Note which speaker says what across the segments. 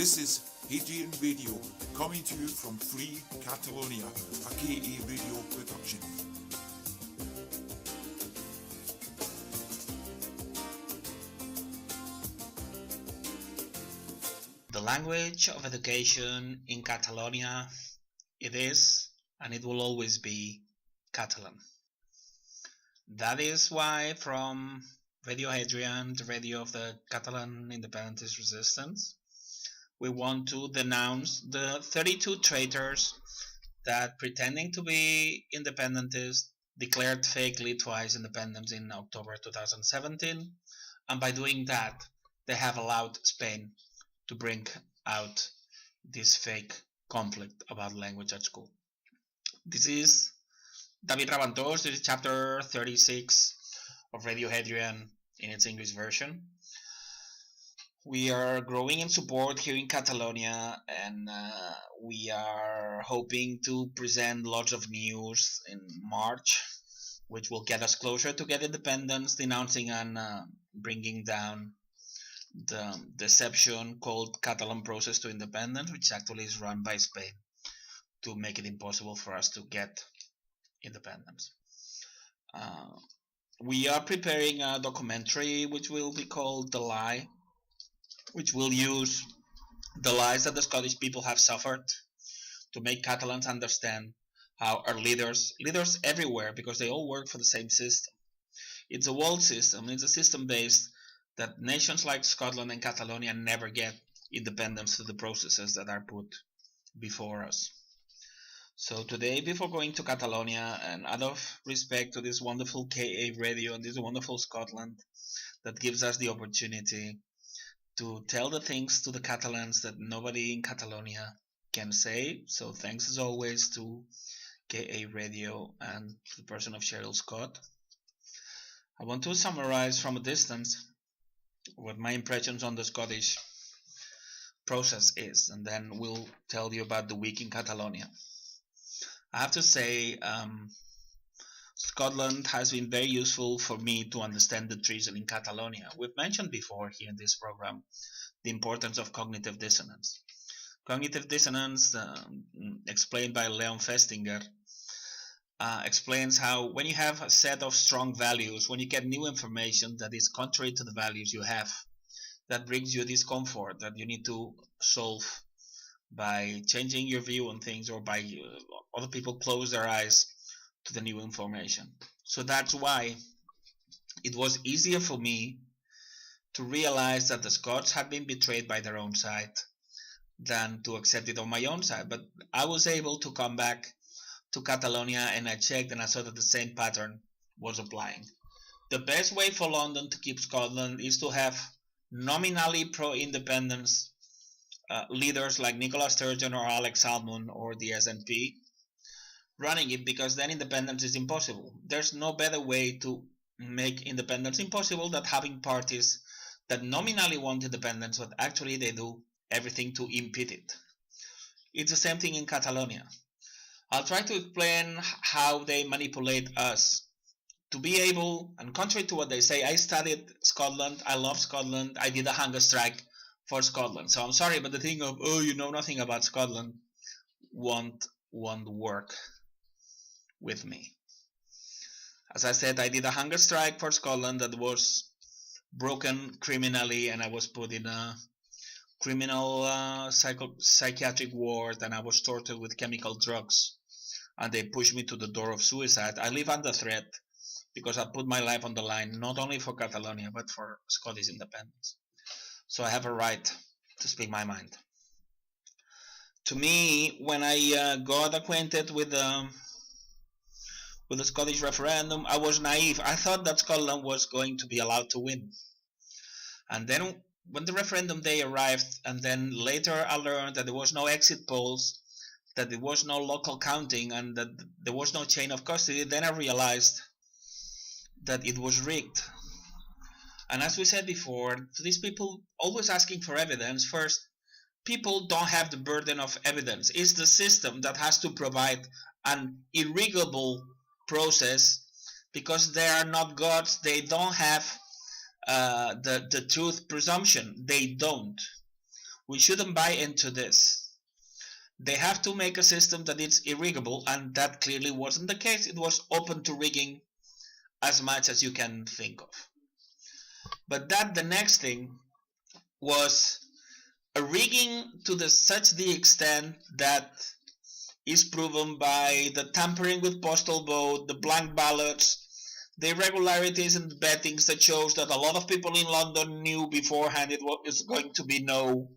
Speaker 1: This is Hadrian Radio, coming to you from Free Catalonia, a KA radio production.
Speaker 2: The language of education in Catalonia, it is and it will always be Catalan. That is why from Radio Hadrian, the radio of the Catalan independentist resistance, we want to denounce the 32 traitors that, pretending to be independentists, declared fakely twice independence in October 2017, and by doing that, they have allowed Spain to bring out this fake conflict about language at school. This is David Rabantos. This is chapter 36 of Radio Hadrian in its English version. We are growing in support here in Catalonia, and we are hoping to present lots of news in March, which will get us closer to get independence, denouncing and bringing down the deception called Catalan Process to Independence, which actually is run by Spain to make it impossible for us to get independence. We are preparing a documentary which will be called The Lie, which will use the lies that the Scottish people have suffered to make Catalans understand how our leaders everywhere, because they all work for the same system. It's a world system. It's a system based that nations like Scotland and Catalonia never get independence through the processes that are put before us. So today, before going to Catalonia, and out of respect to this wonderful KA radio and this wonderful Scotland that gives us the opportunity to tell the things to the Catalans that nobody in Catalonia can say. So thanks as always to KA Radio and to the person of Cheryl Scott. I want to summarize from a distance what my impressions on the Scottish process is, and then we'll tell you about the week in Catalonia. I have to say, Scotland has been very useful for me to understand the treason in Catalonia. We've mentioned before here in this program the importance of cognitive dissonance. Cognitive dissonance, explained by Leon Festinger, explains how when you have a set of strong values, when you get new information that is contrary to the values you have, that brings you discomfort that you need to solve by changing your view on things, or by other people close their eyes to the new information. So that's why it was easier for me to realize that the Scots had been betrayed by their own side than to accept it on my own side. But I was able to come back to Catalonia, and I checked and I saw that the same pattern was applying. The best way for London to keep Scotland is to have nominally pro-independence leaders like Nicola Sturgeon or Alex Salmond or the SNP running it, because then independence is impossible. There's no better way to make independence impossible than having parties that nominally want independence, but actually they do everything to impede it. It's the same thing in Catalonia. I'll try to explain how they manipulate us to be able, and contrary to what they say, I studied Scotland, I love Scotland, I did a hunger strike for Scotland. So I'm sorry, but the thing of, oh, you know nothing about Scotland won't work with me. As I said, I did a hunger strike for Scotland that was broken criminally, and I was put in a criminal psychiatric ward, and I was tortured with chemical drugs, and they pushed me to the door of suicide. I live under threat because I put my life on the line, not only for Catalonia but for Scottish independence. So I have a right to speak my mind. To me, when I got acquainted with the Scottish referendum, I was naive. I thought that Scotland was going to be allowed to win. And then when the referendum day arrived, and then later I learned that there was no exit polls, that there was no local counting, and that there was no chain of custody, then I realized that it was rigged. And as we said before, to these people always asking for evidence, first, people don't have the burden of evidence. It's the system that has to provide an irrigable process, because they are not gods. They don't have the truth presumption. They don't. We shouldn't buy into this. They have to make a system that is irrigable, and that clearly wasn't the case. It was open to rigging as much as you can think of. But the next thing was a rigging to such the extent that is proven by the tampering with postal vote, the blank ballots, the irregularities in the bettings that shows that a lot of people in London knew beforehand it was going to be no.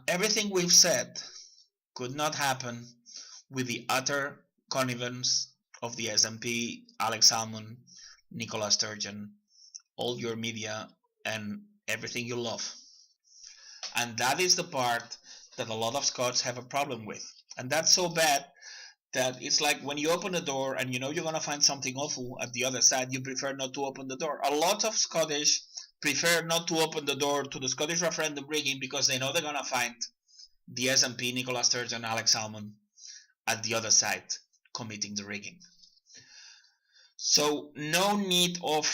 Speaker 2: Everything we've said could not happen with the utter connivance of the SNP, Alex Salmond, Nicola Sturgeon, all your media, and everything you love. And that is the part that a lot of Scots have a problem with. And that's so bad that it's like when you open a door and you know you're going to find something awful at the other side, you prefer not to open the door. A lot of Scottish prefer not to open the door to the Scottish referendum rigging because they know they're going to find the SNP, Nicola Sturgeon, Alex Salmond at the other side committing the rigging. So no need of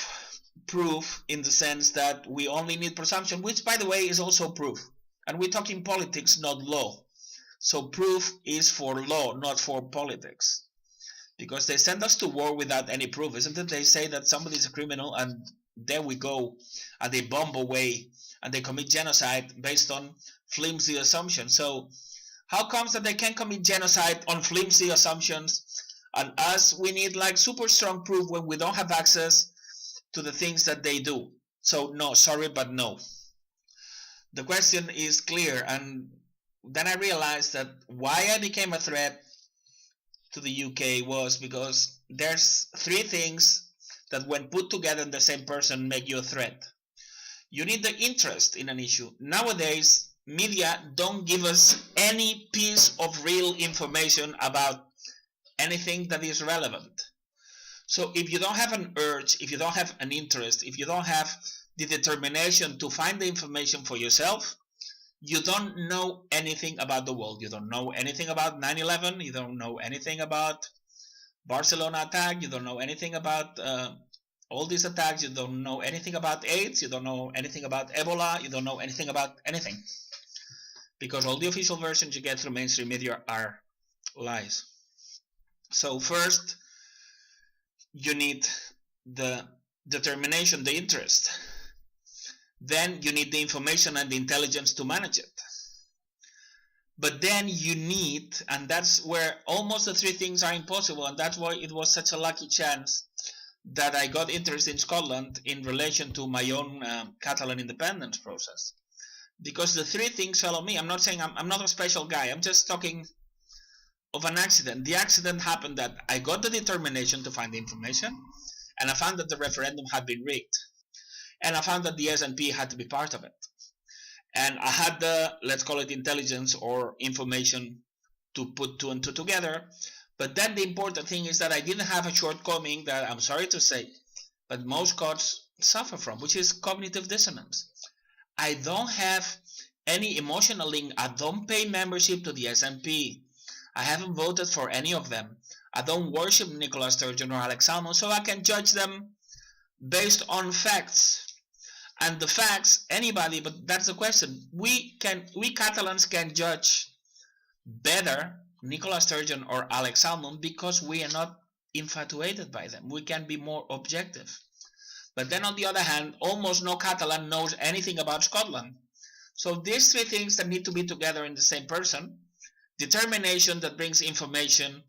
Speaker 2: proof in the sense that we only need presumption, which by the way is also proof. And we're talking politics, not law. So proof is for law, not for politics. Because they send us to war without any proof, isn't it? They say that somebody's a criminal and there we go, and they bomb away and they commit genocide based on flimsy assumptions. So how comes that they can commit genocide on flimsy assumptions, and us we need like super strong proof when we don't have access to the things that they do? So no, sorry, but no. The question is clear, and then I realized that why I became a threat to the UK was because there's three things that when put together in the same person make you a threat. You need the interest in an issue. Nowadays, media don't give us any piece of real information about anything that is relevant. So if you don't have an urge, if you don't have an interest, if you don't have the determination to find the information for yourself, you don't know anything about the world. You don't know anything about 9/11. You don't know anything about Barcelona attack. You don't know anything about all these attacks. You don't know anything about AIDS. You don't know anything about Ebola. You don't know anything about anything. Because all the official versions you get through mainstream media are lies. So first, you need the determination, the interest. Then you need the information and the intelligence to manage it. But then you need, and that's where almost the three things are impossible, and that's why it was such a lucky chance that I got interested in Scotland in relation to my own Catalan independence process. Because the three things fell on me. I'm not saying I'm not a special guy. I'm just talking of an accident. The accident happened that I got the determination to find the information, and I found that the referendum had been rigged. And I found that the SNP had to be part of it. And I had the, let's call it intelligence or information to put two and two together. But then the important thing is that I didn't have a shortcoming that I'm sorry to say, but most Scots suffer from, which is cognitive dissonance. I don't have any emotional link. I don't pay membership to the SNP. I haven't voted for any of them. I don't worship Nicola Sturgeon or Alex Salmond, so I can judge them based on facts. And the facts, anybody, but that's the question. We Catalans can judge better Nicola Sturgeon or Alex Salmond because we are not infatuated by them. We can be more objective. But then on the other hand, almost no Catalan knows anything about Scotland. So these three things that need to be together in the same person: determination that brings information,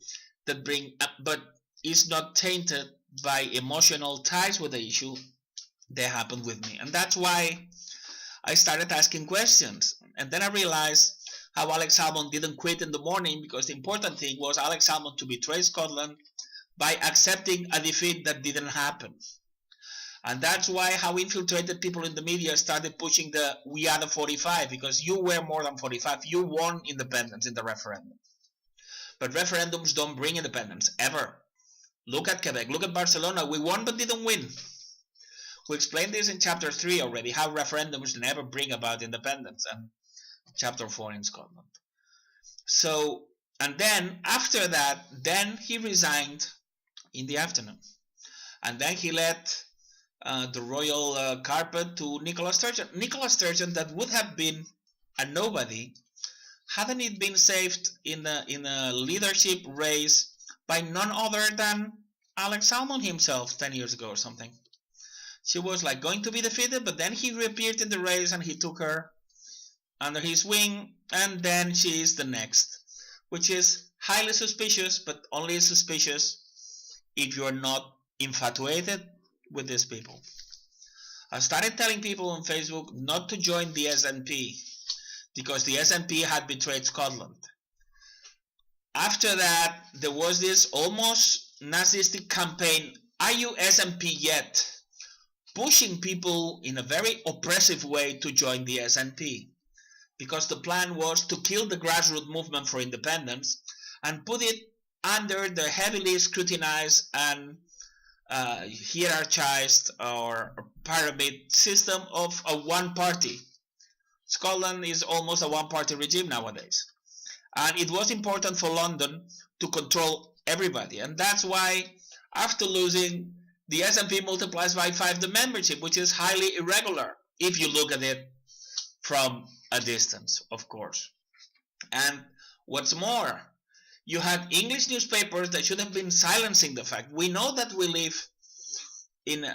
Speaker 2: but is not tainted by emotional ties with the issue. They happened with me, and that's why I started asking questions. And then I realized how Alex Salmond didn't quit in the morning, because the important thing was Alex Salmond to betray Scotland by accepting a defeat that didn't happen. And that's why how infiltrated people in the media started pushing the "we are the 45", because you were more than 45. You won independence in the referendum. But referendums don't bring independence, ever. Look at Quebec, look at Barcelona. We won but didn't win. We explained this in chapter 3 already, how referendums never bring about independence, and chapter 4 in Scotland. So, and then after that, then he resigned in the afternoon. And then he let the royal carpet to Nicola Sturgeon. Nicola Sturgeon, that would have been and nobody, hadn't it been saved in a leadership race by none other than Alex Salmond himself 10 years ago or something. She was like going to be defeated, but then he reappeared in the race and he took her under his wing, and then she is the next, which is highly suspicious, but only suspicious if you are not infatuated with these people. I started telling people on Facebook not to join the SNP because the SNP had betrayed Scotland. After that, there was this almost Nazistic campaign, "Are you SNP yet?" pushing people in a very oppressive way to join the SNP, because the plan was to kill the grassroots movement for independence and put it under the heavily scrutinized and hierarchized or pyramid system of a one party. Scotland is almost a one party regime nowadays, and it was important for London to control everybody, and that's why after losing, the SNP multiplies by 5 the membership, which is highly irregular if you look at it from a distance, of course. And what's more, you had English newspapers that should have been silencing the fact. We know that we live in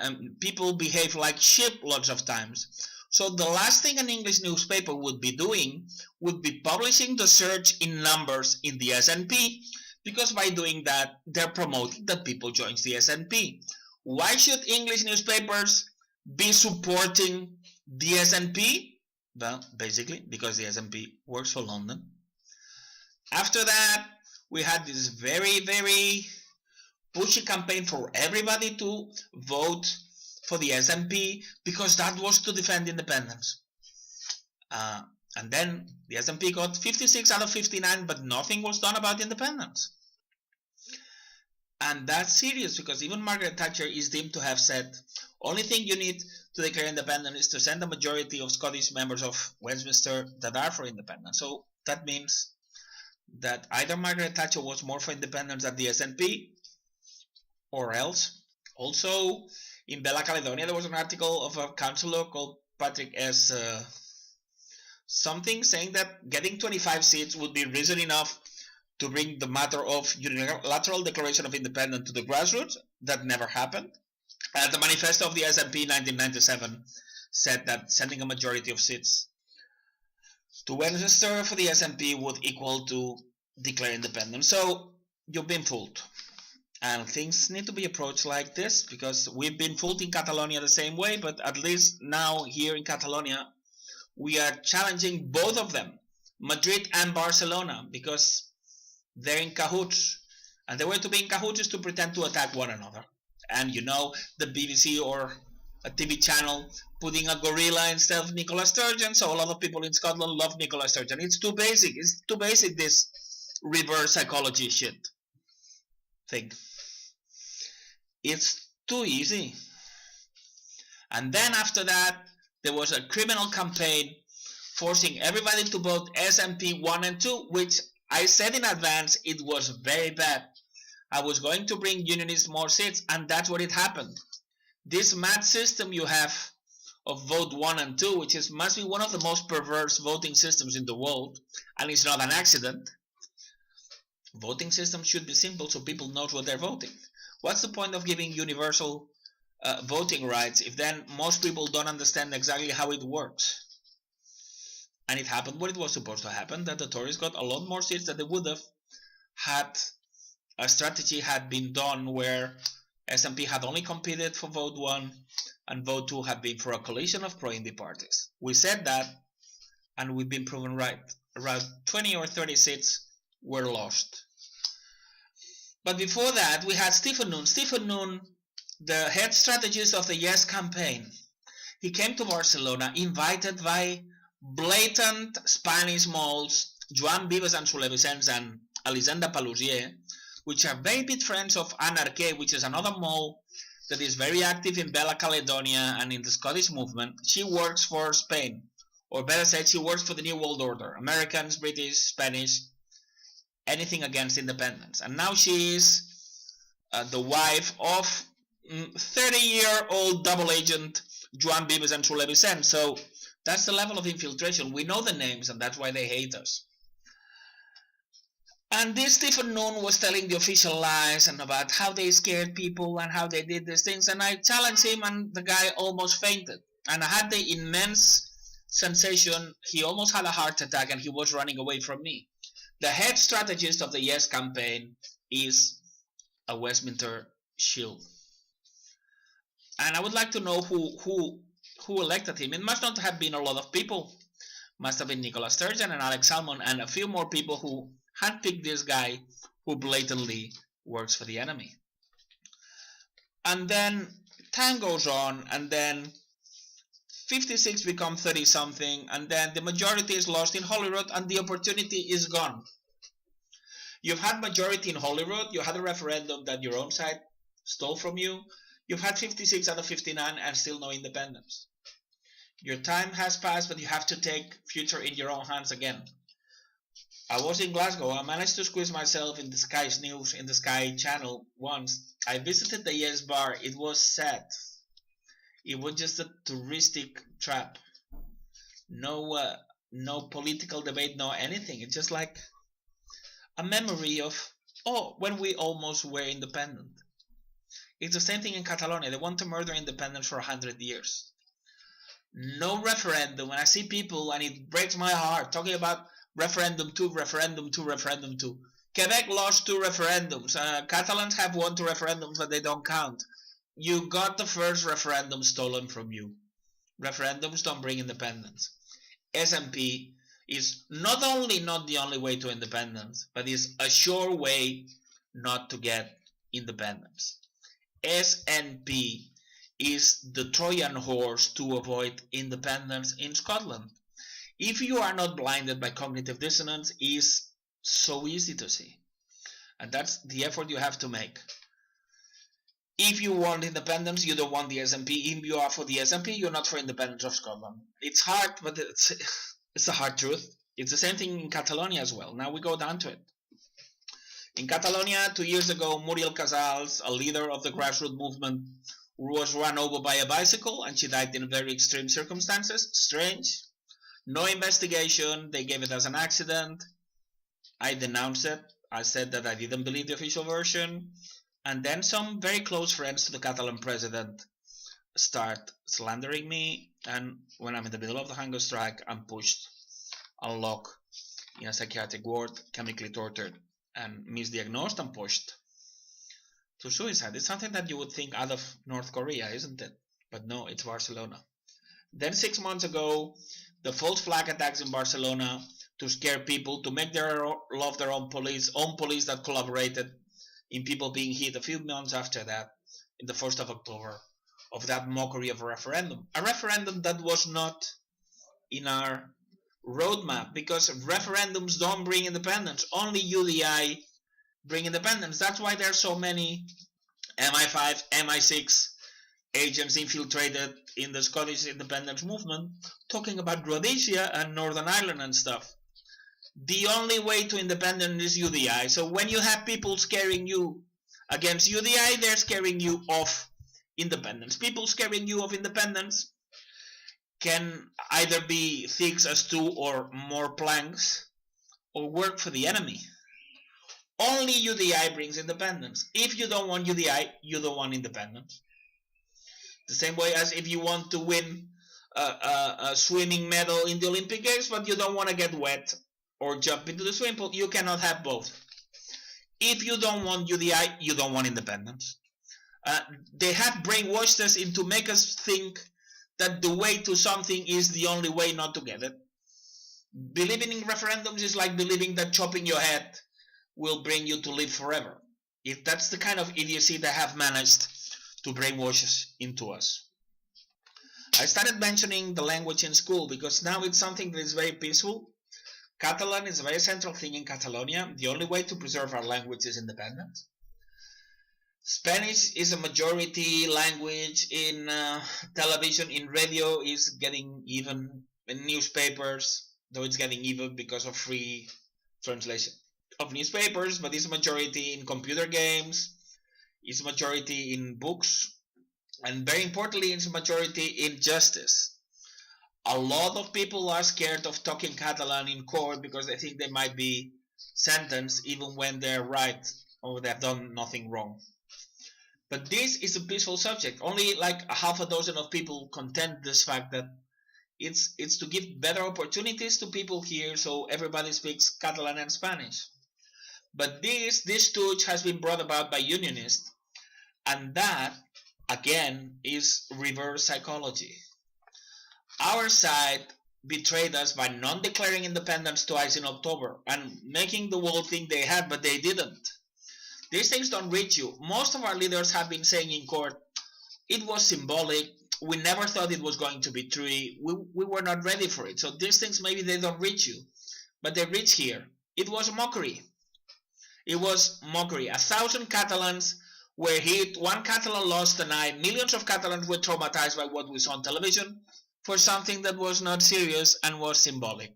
Speaker 2: people behave like sheep lots of times. So the last thing an English newspaper would be doing would be publishing the surge in numbers in the SNP, because by doing that, they're promoting that people join the SNP. Why should English newspapers be supporting the SNP? Well, basically because the SNP works for London. After that, we had this very, very pushy campaign for everybody to vote for the SNP because that was to defend independence. And then the SNP got 56 out of 59, but nothing was done about independence. And that's serious, because even Margaret Thatcher is deemed to have said, only thing you need to declare independence is to send a majority of Scottish members of Westminster that are for independence. So that means that either Margaret Thatcher was more for independence than the SNP, or else. Also, in Bella Caledonia, there was an article of a councillor called Patrick S. Something saying that getting 25 seats would be reason enough to bring the matter of unilateral declaration of independence to the grassroots. That never happened. The manifesto of the SNP in 1997 said that sending a majority of seats to Westminster for the SNP would equal to declare independence. So you've been fooled. And things need to be approached like this, because we've been fooled in Catalonia the same way, but at least now here in Catalonia, we are challenging both of them, Madrid and Barcelona, because they're in cahoots, and the way to be in cahoots is to pretend to attack one another. And you know, the BBC or a TV channel putting a gorilla instead of Nicola Sturgeon, so a lot of people in Scotland love Nicola Sturgeon. It's too basic. It's too basic, this reverse psychology shit thing. It's too easy. And then after that, there was a criminal campaign forcing everybody to vote SNP 1 and 2, which I said in advance it was very bad. I was going to bring Unionists more seats, and that's what it happened. This mad system you have of vote 1 and 2, which must be one of the most perverse voting systems in the world, and it's not an accident. Voting systems should be simple so people know what they're voting. What's the point of giving universal voting rights if then most people don't understand exactly how it works? And it happened what it was supposed to happen, that the Tories got a lot more seats than they would have had a strategy had been done where SNP had only competed for vote 1 and vote 2 had been for a coalition of pro-indie parties. We said that, and we've been proven right. Around 20 or 30 seats were lost. But before that, we had Stephen Noon. Stephen Noon, the head strategist of the Yes campaign, he came to Barcelona invited by blatant Spanish moles, Joan Vives and Soler Vicens and Elisenda Palousier, which are very big friends of Anarque, which is another mole that is very active in Bella Caledonia and in the Scottish movement. She works for Spain, or better said, she works for the New World Order, Americans, British, Spanish, anything against independence. And now she is the wife of 30-year-old double agent Joan Vives and Soler Vicens. So That's the level of infiltration. We know the names, and that's why they hate us. And this Stephen Noon was telling the official lies and about how they scared people and how they did these things. And I challenged him, and the guy almost fainted. And I had the immense sensation he almost had a heart attack and he was running away from me. The head strategist of the Yes campaign is a Westminster shield. And I would like to know who elected him. It must not have been a lot of people. Must have been Nicola Sturgeon and Alex Salmond and a few more people who handpicked this guy who blatantly works for the enemy. And then time goes on, and then 56 become 30 something, and then the majority is lost in Holyrood and the opportunity is gone. You've had majority in Holyrood, you had a referendum that your own side stole from you, you've had 56 out of 59 and still no independence. Your time has passed, but you have to take future in your own hands again. I was in Glasgow. I managed to squeeze myself in the Sky's News, in the Sky channel once. I visited the Yes bar. It was sad. It was just a touristic trap. No political debate, no anything. It's just like a memory of, when we almost were independent. It's the same thing in Catalonia. They want to murder independence for 100 years. No referendum. When I see people, and it breaks my heart, talking about referendum 2, referendum 2, referendum 2. Quebec lost 2 referendums. Catalans have won 2 referendums, but they don't count. You got the first referendum stolen from you. Referendums don't bring independence. SNP is not only not the only way to independence, but is a sure way not to get independence. SNP is the Trojan horse to avoid independence in Scotland. If you are not blinded by cognitive dissonance, is so easy to see. And that's the effort you have to make. If you want independence, you don't want the SNP. If you are for the SNP, you're not for independence of Scotland. It's hard, but it's a hard truth. It's the same thing in Catalonia as well. Now we go down to it. In Catalonia, 2 years ago, Muriel Casals, a leader of the grassroots movement, was run over by a bicycle and she died in very extreme circumstances. Strange. No investigation. They gave it as an accident. I denounced it. I said that I didn't believe the official version. And then some very close friends to the Catalan president start slandering me. And when I'm in the middle of the hunger strike, I'm pushed and locked in a psychiatric ward, chemically tortured and misdiagnosed and pushed to suicide. It's something that you would think out of North Korea, isn't it? But no, it's Barcelona. Then 6 months ago, the false flag attacks in Barcelona to scare people, to make love their own police that collaborated in people being hit a few months after that, in the 1st of October, of that mockery of a referendum. A referendum that was not in our roadmap, because referendums don't bring independence. Only UDI bring independence. That's why there are so many MI5, MI6 agents infiltrated in the Scottish independence movement talking about Rhodesia and Northern Ireland and stuff. The only way to independence is UDI. So when you have people scaring you against UDI, they're scaring you of independence. People scaring you of independence can either be fixed as 2 or more planks or work for the enemy. Only UDI brings independence. If you don't want UDI, you don't want independence. The same way as if you want to win a swimming medal in the Olympic Games, but you don't want to get wet or jump into the swimming pool, you cannot have both. If you don't want UDI, you don't want independence. They have brainwashed us into make us think that the way to something is the only way not to get it. Believing in referendums is like believing that chopping your head will bring you to live forever. If that's the kind of idiocy they have managed to brainwash us into us. I started mentioning the language in school because now it's something that is very peaceful. Catalan is a very central thing in Catalonia. The only way to preserve our language is independence. Spanish is a majority language in television, in radio is getting even, in newspapers, though it's getting even because of free translation of newspapers, but it's a majority in computer games, it's a majority in books, and very importantly, it's a majority in justice. A lot of people are scared of talking Catalan in court because they think they might be sentenced even when they're right or they've done nothing wrong. But this is a peaceful subject. Only like a half a dozen of people contend this fact that it's to give better opportunities to people here so everybody speaks Catalan and Spanish. But this touch has been brought about by unionists, and that again is reverse psychology. Our side betrayed us by not declaring independence twice in October and making the world think they had, but they didn't. These things don't reach you. Most of our leaders have been saying in court, it was symbolic. We never thought it was going to be true. We were not ready for it. So these things, maybe they don't reach you, but they reach here. It was mockery. It was mockery. 1,000 Catalans were hit. One Catalan lost an eye. Millions of Catalans were traumatized by what we saw on television for something that was not serious and was symbolic.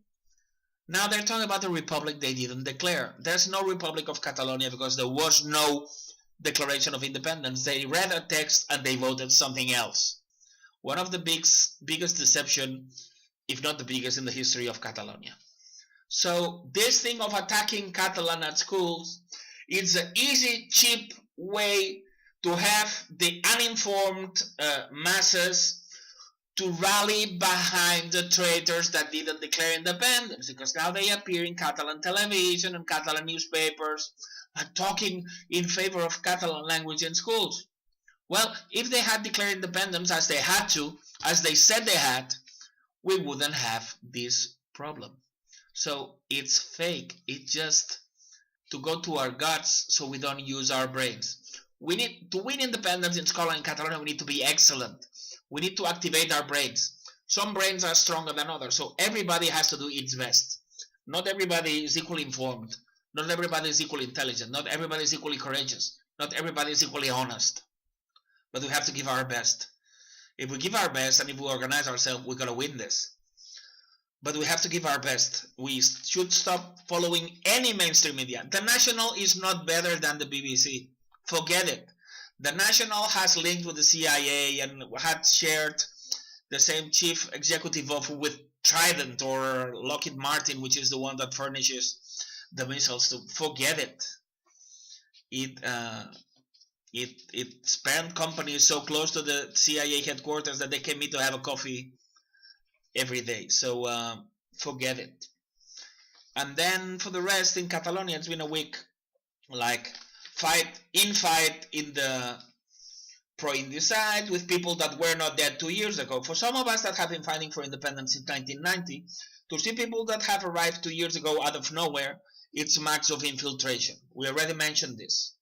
Speaker 2: Now they're talking about the republic they didn't declare. There's no Republic of Catalonia because there was no declaration of independence. They read a text and they voted something else. One of the biggest deception, if not the biggest, in the history of Catalonia. So this thing of attacking Catalan at schools, it's an easy, cheap way to have the uninformed masses to rally behind the traitors that didn't declare independence, because now they appear in Catalan television and Catalan newspapers talking in favor of Catalan language in schools. Well, if they had declared independence as they had to, as they said they had, we wouldn't have this problem. So it's fake. It's just to go to our guts so we don't use our brains. We need to win independence in Scotland and Catalonia. We need to be excellent. We need to activate our brains. Some brains are stronger than others, so everybody has to do its best. Not everybody is equally informed. Not everybody is equally intelligent. Not everybody is equally courageous. Not everybody is equally honest. But we have to give our best. If we give our best and if we organize ourselves, we're going to win this. But we have to give our best. We should stop following any mainstream media. The National is not better than the BBC. Forget it. The National has linked with the CIA and had shared the same chief executive officer with Trident or Lockheed Martin, which is the one that furnishes the missiles to. Forget it. Its parent company is so close to the CIA headquarters that they can meet to have a coffee every day. So forget it. And then for the rest, in Catalonia, it's been a week like fight in the pro-Indy side with people that were not dead 2 years ago. For some of us that have been fighting for independence since 1990, to see people that have arrived 2 years ago out of nowhere, it's marks of infiltration. We already mentioned this.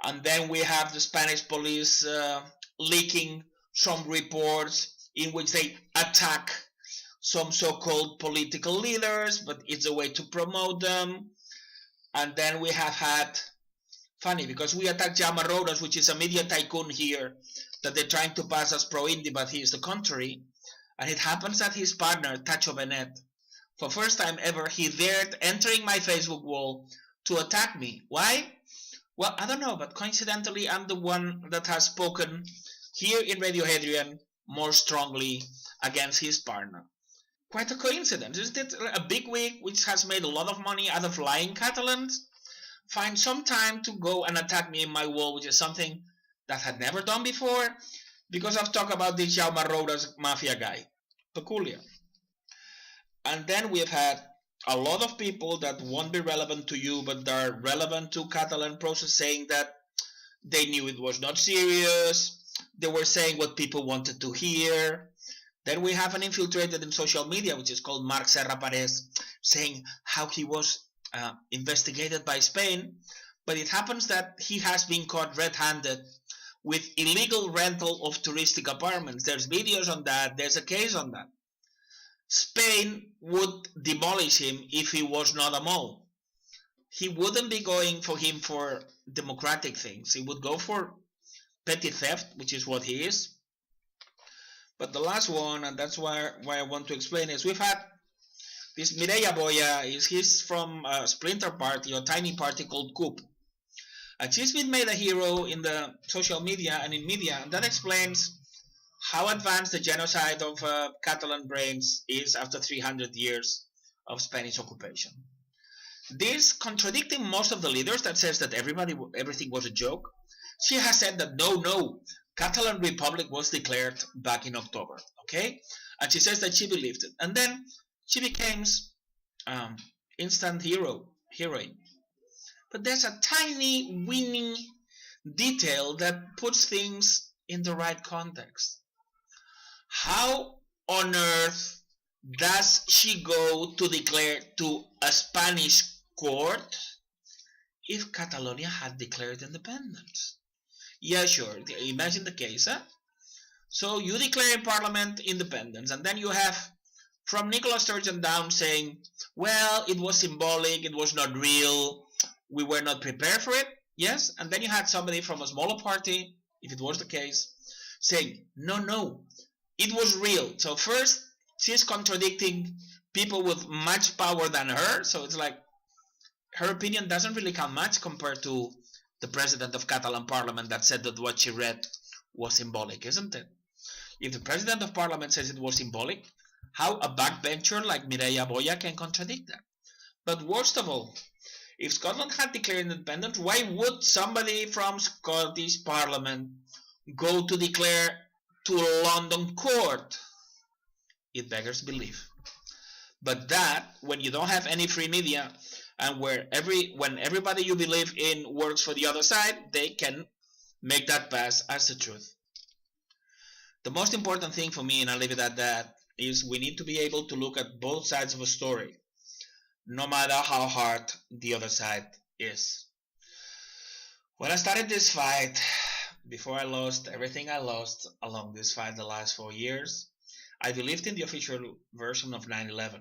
Speaker 2: And then we have the Spanish police leaking some reports in which they attack some so-called political leaders, but it's a way to promote them. And then we have had, funny, because we attacked Jaume Roures, which is a media tycoon here, that they're trying to pass as pro-Indy, but he is the contrary. And it happens that his partner, Tacho Benet, for first time ever, he dared entering my Facebook wall to attack me. Why? Well, I don't know, but coincidentally, I'm the one that has spoken here in Radio Hadrian more strongly against his partner. Quite a coincidence, isn't it? A big wig which has made a lot of money out of lying Catalans find some time to go and attack me in my wall, which is something that I had never done before, because I've talked about this Jaume Roures mafia guy. Peculiar. And then we've had a lot of people that won't be relevant to you, but are relevant to Catalan process, saying that they knew it was not serious. They were saying what people wanted to hear. Then we have an infiltrated in social media, which is called Marc Serra Pares, saying how he was investigated by Spain. But it happens that he has been caught red-handed with illegal rental of touristic apartments. There's videos on that. There's a case on that. Spain would demolish him if he was not a mole. He wouldn't be going for him for democratic things. He would go for petty theft, which is what he is. But the last one, and that's why I want to explain, is we've had this Mireia Boya. He's from a splinter party, a tiny party called CUP. And she's been made a hero in the social media and in media, and that explains how advanced the genocide of Catalan brains is after 300 years of Spanish occupation. This, contradicting most of the leaders that says that everything was a joke, she has said that no, Catalan Republic was declared back in October, okay? And she says that she believed it. And then she becomes instant heroine. But there's a tiny winning detail that puts things in the right context. How on earth does she go to declare to a Spanish court if Catalonia had declared independence? Yeah, sure. Imagine the case, huh? So you declare in Parliament independence, and then you have from Nicola Sturgeon down saying, well, it was symbolic, it was not real, we were not prepared for it. Yes, and then you had somebody from a smaller party, if it was the case, saying, no, it was real. So first, she's contradicting people with much power than her, so it's like her opinion doesn't really count much compared to the president of Catalan Parliament that said that what she read was symbolic, isn't it? If the president of Parliament says it was symbolic, how a backbencher like Mireia Boya can contradict that? But worst of all, if Scotland had declared independence, why would somebody from Scottish Parliament go to declare to a London court? It beggars belief. But that, when you don't have any free media, and when everybody you believe in works for the other side, they can make that pass as the truth. The most important thing for me, and I'll leave it at that, is we need to be able to look at both sides of a story, no matter how hard the other side is. When I started this fight, before I lost everything I lost along this fight the last 4 years, I believed in the official version of 9/11.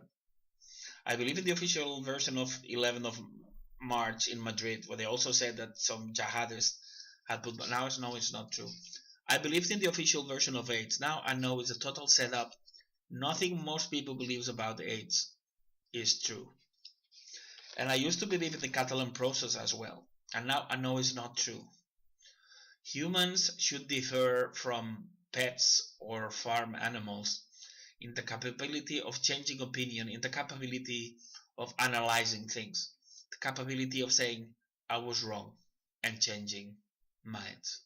Speaker 2: I believe in the official version of 11th of March in Madrid, where they also said that some jihadists had put, but now it's not true. I believed in the official version of AIDS. Now I know it's a total setup. Nothing most people believe about AIDS is true. And I used to believe in the Catalan process as well. And now I know it's not true. Humans should differ from pets or farm animals in the capability of changing opinion, in the capability of analyzing things, the capability of saying, I was wrong, and changing minds.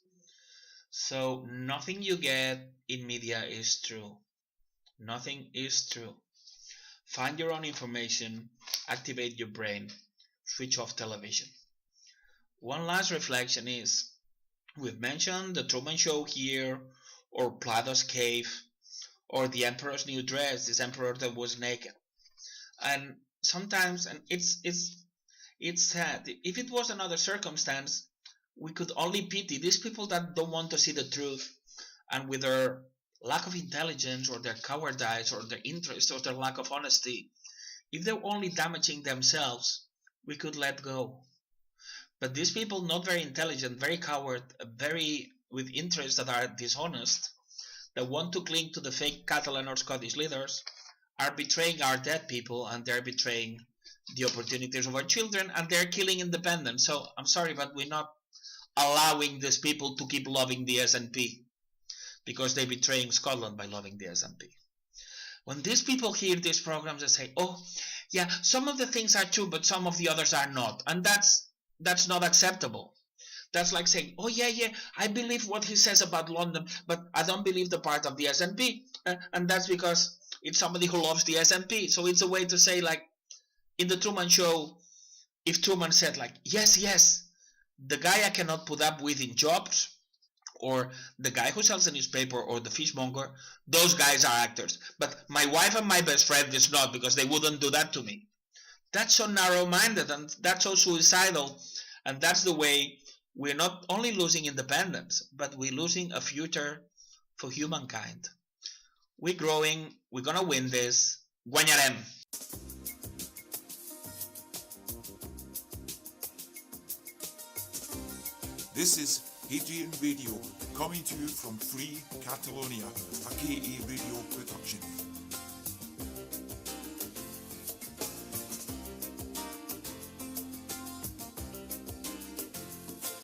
Speaker 2: So nothing you get in media is true. Nothing is true. Find your own information, activate your brain, switch off television. One last reflection is, we've mentioned the Truman Show here, or Plato's Cave, or the Emperor's New Dress, this emperor that was naked. And sometimes, and it's sad, if it was another circumstance, we could only pity these people that don't want to see the truth, and with their lack of intelligence, or their cowardice, or their interest, or their lack of honesty, if they're only damaging themselves, we could let go. But these people, not very intelligent, very coward, very with interests that are dishonest, that want to cling to the fake Catalan or Scottish leaders, are betraying our dead people, and they're betraying the opportunities of our children, and they're killing independence. So I'm sorry, but we're not allowing these people to keep loving the SNP, because they're betraying Scotland by loving the SNP. When these people hear these programs, they say, oh, yeah, some of the things are true, but some of the others are not. And that's not acceptable. That's like saying, oh, yeah, I believe what he says about London, but I don't believe the part of the SNP. And that's because it's somebody who loves the SNP. So it's a way to say, like, in the Truman Show, if Truman said, like, yes, the guy I cannot put up with in jobs, or the guy who sells a newspaper, or the fishmonger, those guys are actors. But my wife and my best friend is not, because they wouldn't do that to me. That's so narrow-minded, and that's so suicidal. And that's the way we're not only losing independence, but we're losing a future for humankind. We're growing. We're going to win this. Guanyarem.
Speaker 1: This is Hadrian Radio, coming to you from Free Catalonia, a KA Radio production.